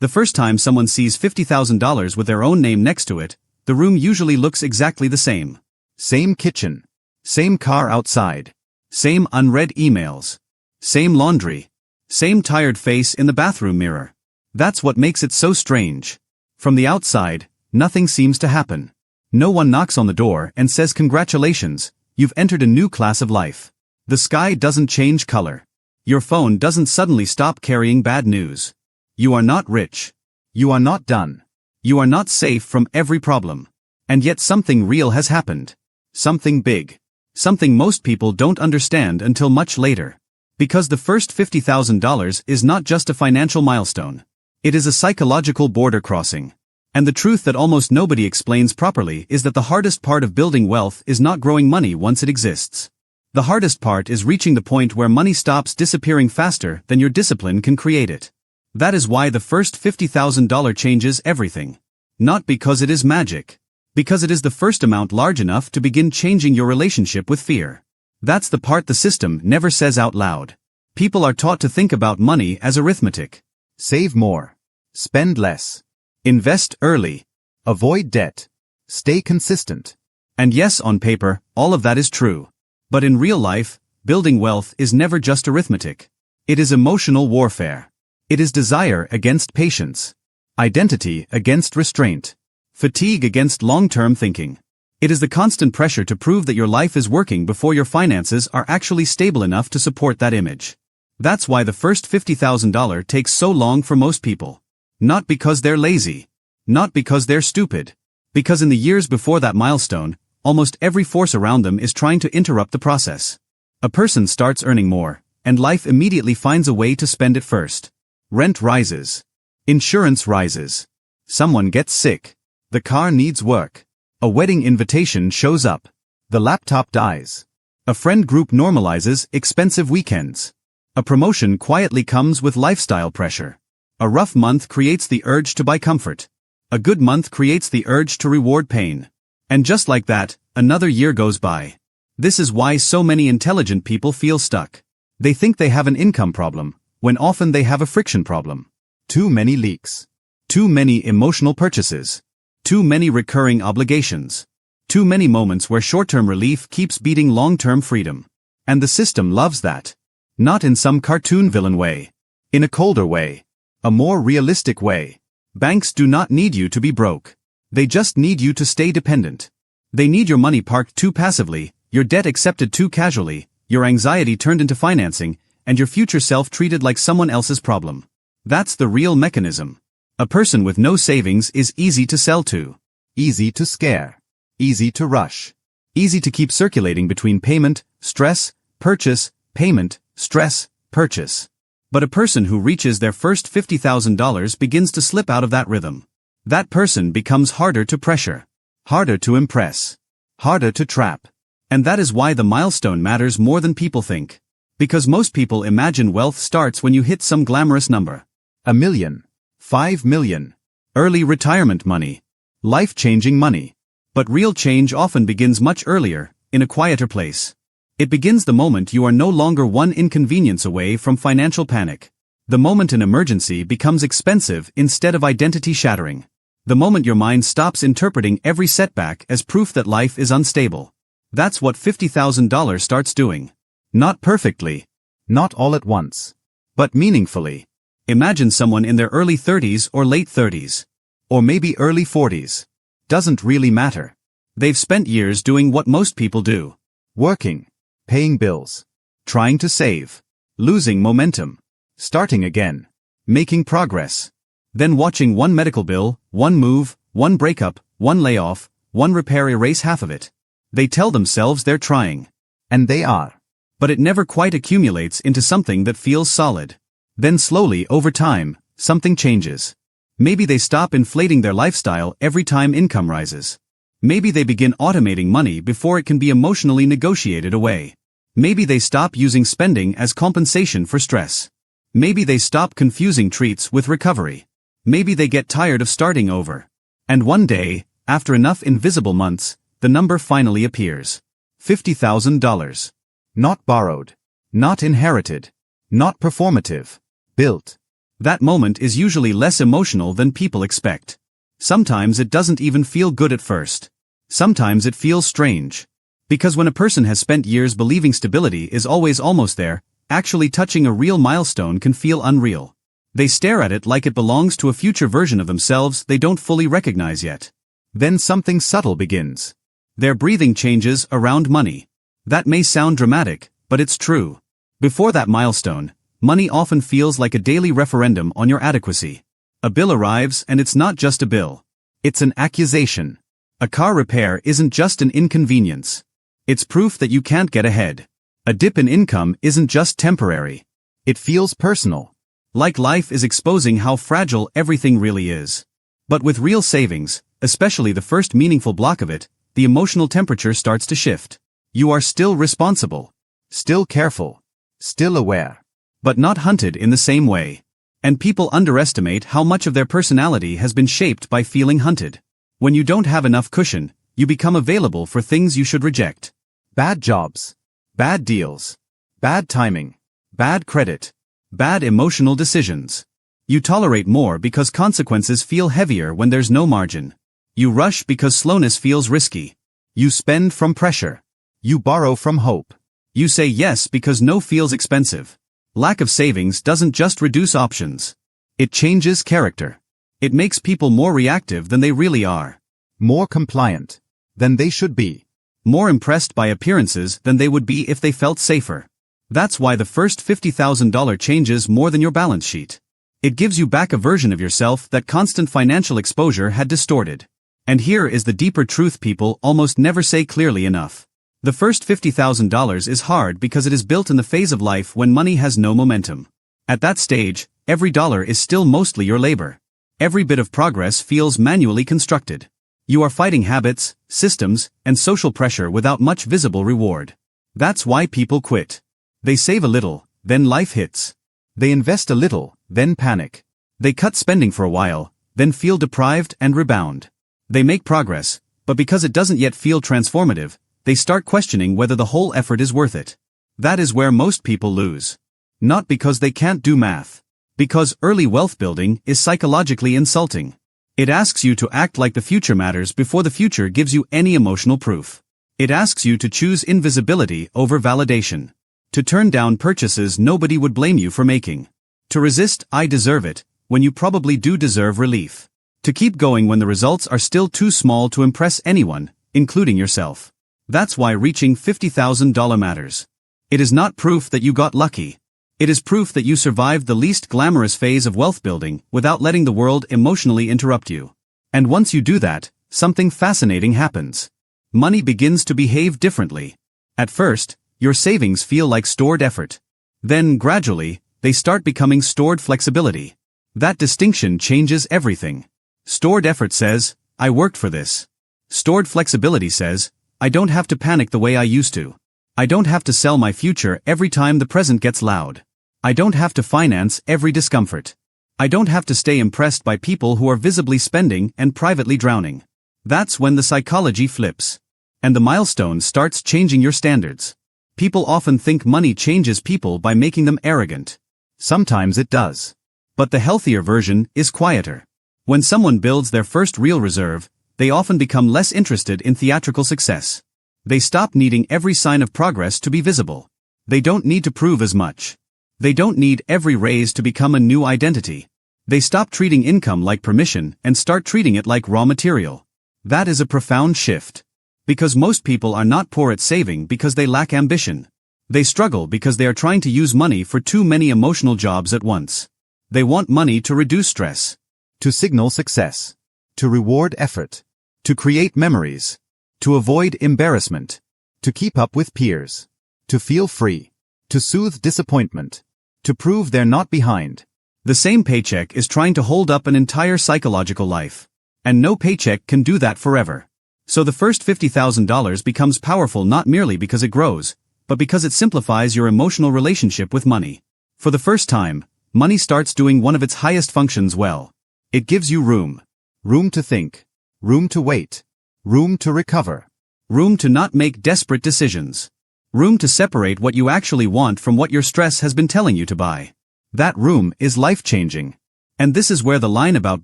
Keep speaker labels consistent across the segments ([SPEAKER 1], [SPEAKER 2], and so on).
[SPEAKER 1] The first time someone sees $50,000 with their own name next to it, the room usually looks exactly the same. Same kitchen. Same car outside. Same unread emails. Same laundry. Same tired face in the bathroom mirror. That's what makes it so strange. From the outside, nothing seems to happen. No one knocks on the door and says congratulations, you've entered a new class of life. The sky doesn't change color. Your phone doesn't suddenly stop carrying bad news. You are not rich. You are not done. You are not safe from every problem. And yet something real has happened. Something big. Something most people don't understand until much later. Because the first $50,000 is not just a financial milestone. It is a psychological border crossing. And the truth that almost nobody explains properly is that the hardest part of building wealth is not growing money once it exists. The hardest part is reaching the point where money stops disappearing faster than your discipline can create it. That is why the first $50,000 changes everything. Not because it is magic. Because it is the first amount large enough to begin changing your relationship with fear. That's the part the system never says out loud. People are taught to think about money as arithmetic. Save more. Spend less. Invest early. Avoid debt. Stay consistent. And yes, on paper, all of that is true. But in real life, building wealth is never just arithmetic. It is emotional warfare. It is desire against patience. Identity against restraint. Fatigue against long-term thinking. It is the constant pressure to prove that your life is working before your finances are actually stable enough to support that image. That's why the first $50,000 takes so long for most people. Not because they're lazy. Not because they're stupid. Because in the years before that milestone, almost every force around them is trying to interrupt the process. A person starts earning more, and life immediately finds a way to spend it first. Rent rises. Insurance rises. Someone gets sick. The car needs work. A wedding invitation shows up. The laptop dies. A friend group normalizes expensive weekends. A promotion quietly comes with lifestyle pressure. A rough month creates the urge to buy comfort. A good month creates the urge to reward pain. And just like that, another year goes by. This is why so many intelligent people feel stuck. They think they have an income problem, when often they have a friction problem. Too many leaks. Too many emotional purchases. Too many recurring obligations. Too many moments where short-term relief keeps beating long-term freedom. And the system loves that. Not in some cartoon villain way. In a colder way. A more realistic way. Banks do not need you to be broke. They just need you to stay dependent. They need your money parked too passively, your debt accepted too casually, your anxiety turned into financing, and your future self treated like someone else's problem. That's the real mechanism. A person with no savings is easy to sell to. Easy to scare. Easy to rush. Easy to keep circulating between payment, stress, purchase, payment, stress, purchase. But a person who reaches their first $50,000 begins to slip out of that rhythm. That person becomes harder to pressure. Harder to impress. Harder to trap. And that is why the milestone matters more than people think. Because most people imagine wealth starts when you hit some glamorous number. 1 million. 5 million. Early retirement money. Life-changing money. But real change often begins much earlier, in a quieter place. It begins the moment you are no longer one inconvenience away from financial panic. The moment an emergency becomes expensive instead of identity-shattering. The moment your mind stops interpreting every setback as proof that life is unstable. That's what $50,000 starts doing. Not perfectly. Not all at once. But meaningfully. Imagine someone in their early 30s or late 30s. Or maybe early 40s. Doesn't really matter. They've spent years doing what most people do. Working. Paying bills. Trying to save. Losing momentum. Starting again. Making progress. Then watching one medical bill, one move, one breakup, one layoff, one repair erase half of it. They tell themselves they're trying. And they are. But it never quite accumulates into something that feels solid. Then slowly, over time, something changes. Maybe they stop inflating their lifestyle every time income rises. Maybe they begin automating money before it can be emotionally negotiated away. Maybe they stop using spending as compensation for stress. Maybe they stop confusing treats with recovery. Maybe they get tired of starting over. And one day, after enough invisible months, the number finally appears. $50,000. Not borrowed. Not inherited. Not performative. Built. That moment is usually less emotional than people expect. Sometimes it doesn't even feel good at first. Sometimes it feels strange. Because when a person has spent years believing stability is always almost there, actually touching a real milestone can feel unreal. They stare at it like it belongs to a future version of themselves they don't fully recognize yet. Then something subtle begins. Their breathing changes around money. That may sound dramatic, but it's true. Before that milestone, money often feels like a daily referendum on your adequacy. A bill arrives and it's not just a bill. It's an accusation. A car repair isn't just an inconvenience. It's proof that you can't get ahead. A dip in income isn't just temporary. It feels personal. Like life is exposing how fragile everything really is. But with real savings, especially the first meaningful block of it, the emotional temperature starts to shift. You are still responsible. Still careful. Still aware. But not hunted in the same way. And people underestimate how much of their personality has been shaped by feeling hunted. When you don't have enough cushion, you become available for things you should reject. Bad jobs. Bad deals. Bad timing. Bad credit. Bad emotional decisions. You tolerate more because consequences feel heavier when there's no margin. You rush because slowness feels risky. You spend from pressure. You borrow from hope. You say yes because no feels expensive. Lack of savings doesn't just reduce options. It changes character. It makes people more reactive than they really are. More compliant than they should be. More impressed by appearances than they would be if they felt safer. That's why the first $50,000 changes more than your balance sheet. It gives you back a version of yourself that constant financial exposure had distorted. And here is the deeper truth people almost never say clearly enough. The first $50,000 is hard because it is built in the phase of life when money has no momentum. At that stage, every dollar is still mostly your labor. Every bit of progress feels manually constructed. You are fighting habits, systems, and social pressure without much visible reward. That's why people quit. They save a little, then life hits. They invest a little, then panic. They cut spending for a while, then feel deprived and rebound. They make progress, but because it doesn't yet feel transformative, they start questioning whether the whole effort is worth it. That is where most people lose. Not because they can't do math. Because early wealth building is psychologically insulting. It asks you to act like the future matters before the future gives you any emotional proof. It asks you to choose invisibility over validation. To turn down purchases nobody would blame you for making. To resist "I deserve it" when you probably do deserve relief. To keep going when the results are still too small to impress anyone, including yourself. That's why reaching $50,000 matters. It is not proof that you got lucky. It is proof that you survived the least glamorous phase of wealth building without letting the world emotionally interrupt you. And once you do that, something fascinating happens. Money begins to behave differently. At first, your savings feel like stored effort. Then, gradually, they start becoming stored flexibility. That distinction changes everything. Stored effort says, I worked for this. Stored flexibility says, I don't have to panic the way I used to. I don't have to sell my future every time the present gets loud. I don't have to finance every discomfort. I don't have to stay impressed by people who are visibly spending and privately drowning. That's when the psychology flips. And the milestone starts changing your standards. People often think money changes people by making them arrogant. Sometimes it does. But the healthier version is quieter. When someone builds their first real reserve, they often become less interested in theatrical success. They stop needing every sign of progress to be visible. They don't need to prove as much. They don't need every raise to become a new identity. They stop treating income like permission and start treating it like raw material. That is a profound shift. Because most people are not poor at saving because they lack ambition. They struggle because they are trying to use money for too many emotional jobs at once. They want money to reduce stress. To signal success. To reward effort. To create memories. To avoid embarrassment. To keep up with peers. To feel free. To soothe disappointment. To prove they're not behind. The same paycheck is trying to hold up an entire psychological life. And no paycheck can do that forever. So the first $50,000 becomes powerful not merely because it grows, but because it simplifies your emotional relationship with money. For the first time, money starts doing one of its highest functions well. It gives you room. Room to think. Room to wait. Room to recover. Room to not make desperate decisions. Room to separate what you actually want from what your stress has been telling you to buy. That room is life-changing. And this is where the line about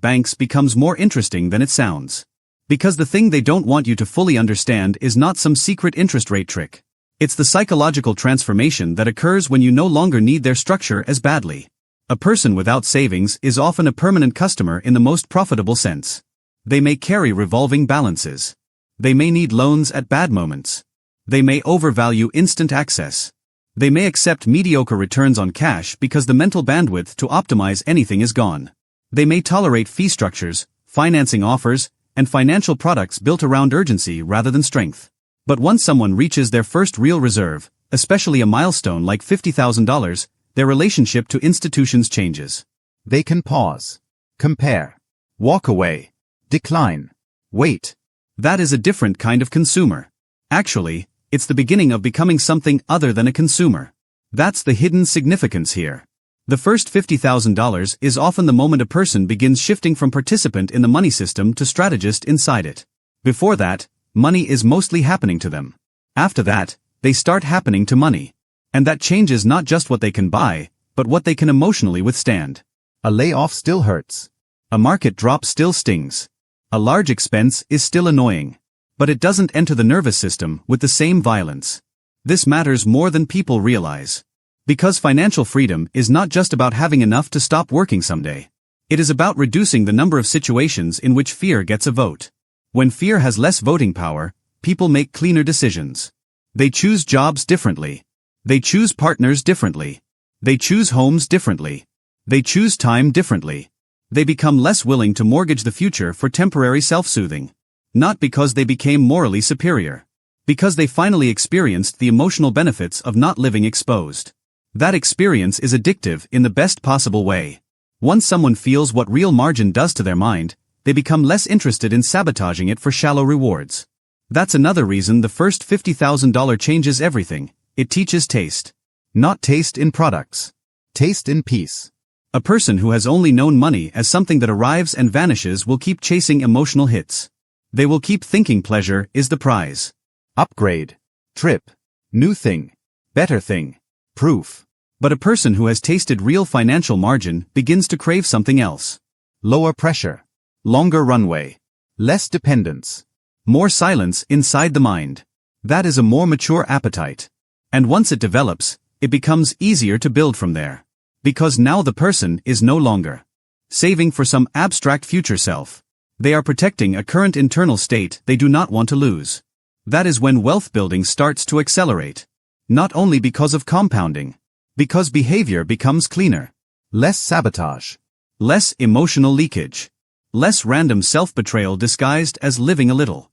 [SPEAKER 1] banks becomes more interesting than it sounds. Because the thing they don't want you to fully understand is not some secret interest rate trick. It's the psychological transformation that occurs when you no longer need their structure as badly. A person without savings is often a permanent customer in the most profitable sense. They may carry revolving balances. They may need loans at bad moments. They may overvalue instant access. They may accept mediocre returns on cash because the mental bandwidth to optimize anything is gone. They may tolerate fee structures, financing offers, and financial products built around urgency rather than strength. But once someone reaches their first real reserve, especially a milestone like $50,000, their relationship to institutions changes.
[SPEAKER 2] They can pause, compare, walk away, decline, wait.
[SPEAKER 1] That is a different kind of consumer. Actually, it's the beginning of becoming something other than a consumer. That's the hidden significance here. The first $50,000 is often the moment a person begins shifting from participant in the money system to strategist inside it. Before that, money is mostly happening to them. After that, they start happening to money. And that changes not just what they can buy, but what they can emotionally withstand.
[SPEAKER 2] A layoff still hurts.
[SPEAKER 1] A market drop still stings. A large expense is still annoying. But it doesn't enter the nervous system with the same violence. This matters more than people realize. Because financial freedom is not just about having enough to stop working someday. It is about reducing the number of situations in which fear gets a vote. When fear has less voting power, people make cleaner decisions. They choose jobs differently. They choose partners differently. They choose homes differently. They choose time differently. They become less willing to mortgage the future for temporary self-soothing. Not because they became morally superior. Because they finally experienced the emotional benefits of not living exposed. That experience is addictive in the best possible way. Once someone feels what real margin does to their mind, they become less interested in sabotaging it for shallow rewards. That's another reason the first $50,000 changes everything. It teaches taste.
[SPEAKER 2] Not taste in products. Taste in peace.
[SPEAKER 1] A person who has only known money as something that arrives and vanishes will keep chasing emotional hits. They will keep thinking pleasure is the prize.
[SPEAKER 2] Upgrade. Trip. New thing. Better thing. Proof.
[SPEAKER 1] But a person who has tasted real financial margin begins to crave something else.
[SPEAKER 2] Lower pressure.
[SPEAKER 1] Longer runway.
[SPEAKER 2] Less dependence.
[SPEAKER 1] More silence inside the mind. That is a more mature appetite. And once it develops, it becomes easier to build from there. Because now the person is no longer saving for some abstract future self. They are protecting a current internal state they do not want to lose. That is when wealth building starts to accelerate. Not only because of compounding. Because behavior becomes cleaner.
[SPEAKER 2] Less sabotage.
[SPEAKER 1] Less emotional leakage. Less random self-betrayal disguised as living a little.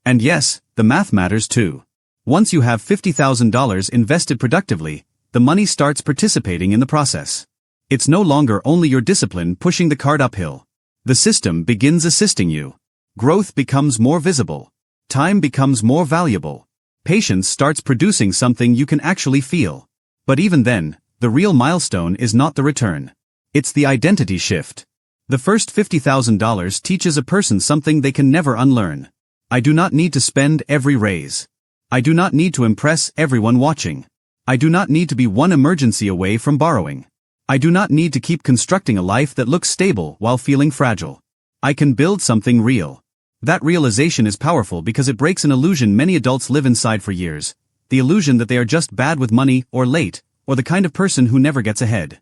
[SPEAKER 1] And yes, the math matters too. Once you have $50,000 invested productively, the money starts participating in the process. It's no longer only your discipline pushing the cart uphill. The system begins assisting you. Growth becomes more visible. Time becomes more valuable. Patience starts producing something you can actually feel. But even then, the real milestone is not the return. It's the identity shift. The first $50,000 teaches a person something they can never unlearn. I do not need to spend every raise. I do not need to impress everyone watching. I do not need to be one emergency away from borrowing. I do not need to keep constructing a life that looks stable while feeling fragile. I can build something real. That realization is powerful because it breaks an illusion many adults live inside for years. The illusion that they are just bad with money, or late, or the kind of person who never gets ahead.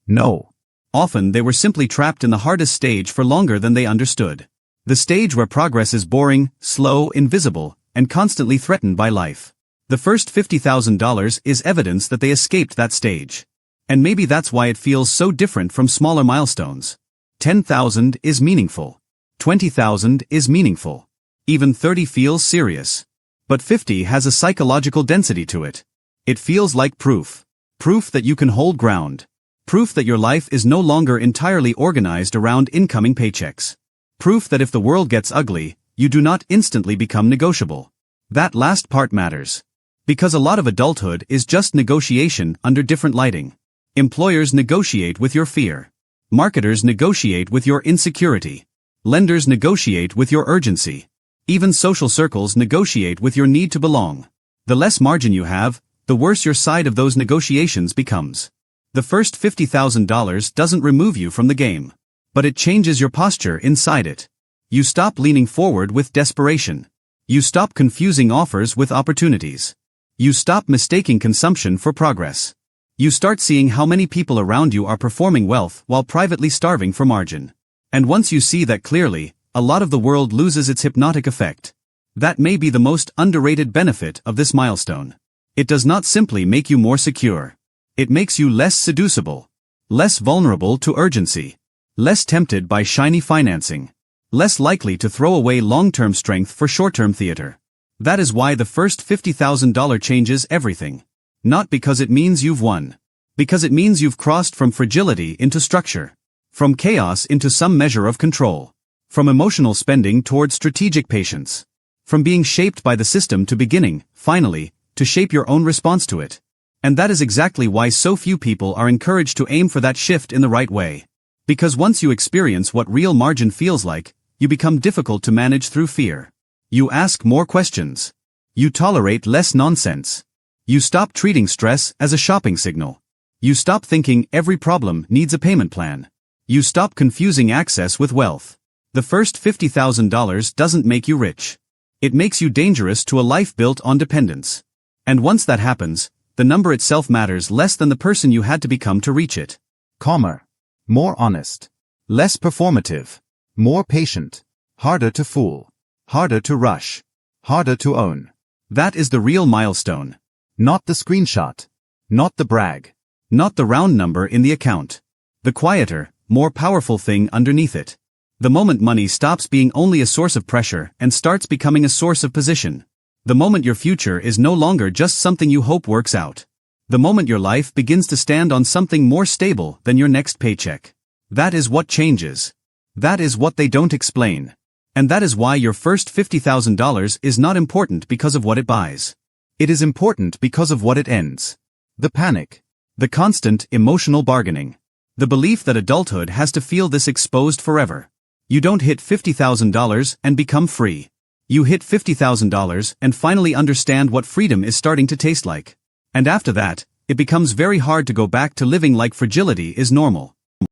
[SPEAKER 2] No.
[SPEAKER 1] Often they were simply trapped in the hardest stage for longer than they understood. The stage where progress is boring, slow, invisible, and constantly threatened by life. The first $50,000 is evidence that they escaped that stage. And maybe that's why it feels so different from smaller milestones. 10,000 is meaningful. 20,000 is meaningful. Even 30 feels serious. But 50 has a psychological density to it. It feels like proof. Proof that you can hold ground. Proof that your life is no longer entirely organized around incoming paychecks. Proof that if the world gets ugly, you do not instantly become negotiable. That last part matters. Because a lot of adulthood is just negotiation under different lighting. Employers negotiate with your fear. Marketers negotiate with your insecurity. Lenders negotiate with your urgency. Even social circles negotiate with your need to belong. The less margin you have, the worse your side of those negotiations becomes. The first $50,000 doesn't remove you from the game. But it changes your posture inside it. You stop leaning forward with desperation. You stop confusing offers with opportunities. You stop mistaking consumption for progress. You start seeing how many people around you are performing wealth while privately starving for margin. And once you see that clearly, a lot of the world loses its hypnotic effect. That may be the most underrated benefit of this milestone. It does not simply make you more secure. It makes you less seducible, less vulnerable to urgency, less tempted by shiny financing, less likely to throw away long-term strength for short-term theater. That is why the first $50,000 changes everything. Not because it means you've won. Because it means you've crossed from fragility into structure. From chaos into some measure of control. From emotional spending toward strategic patience. From being shaped by the system to beginning, finally, to shape your own response to it. And that is exactly why so few people are encouraged to aim for that shift in the right way. Because once you experience what real margin feels like, you become difficult to manage through fear. You ask more questions. You tolerate less nonsense. You stop treating stress as a shopping signal. You stop thinking every problem needs a payment plan. You stop confusing access with wealth. The first $50,000 doesn't make you rich. It makes you dangerous to a life built on dependence. And once that happens, the number itself matters less than the person you had to become to reach it.
[SPEAKER 2] Calmer. More honest. Less performative. More patient. Harder to fool. Harder to rush. Harder to own.
[SPEAKER 1] That is the real milestone.
[SPEAKER 2] Not the screenshot. Not the brag.
[SPEAKER 1] Not the round number in the account. The quieter, more powerful thing underneath it. The moment money stops being only a source of pressure and starts becoming a source of position. The moment your future is no longer just something you hope works out. The moment your life begins to stand on something more stable than your next paycheck. That is what changes. That is what they don't explain. And that is why your first $50,000 is not important because of what it buys.
[SPEAKER 2] It is important because of what it ends. The panic.
[SPEAKER 1] The constant emotional bargaining. The belief that adulthood has to feel this exposed forever. You don't hit $50,000 and become free. You hit $50,000 and finally understand what freedom is starting to taste like. And after that, it becomes very hard to go back to living like fragility is normal.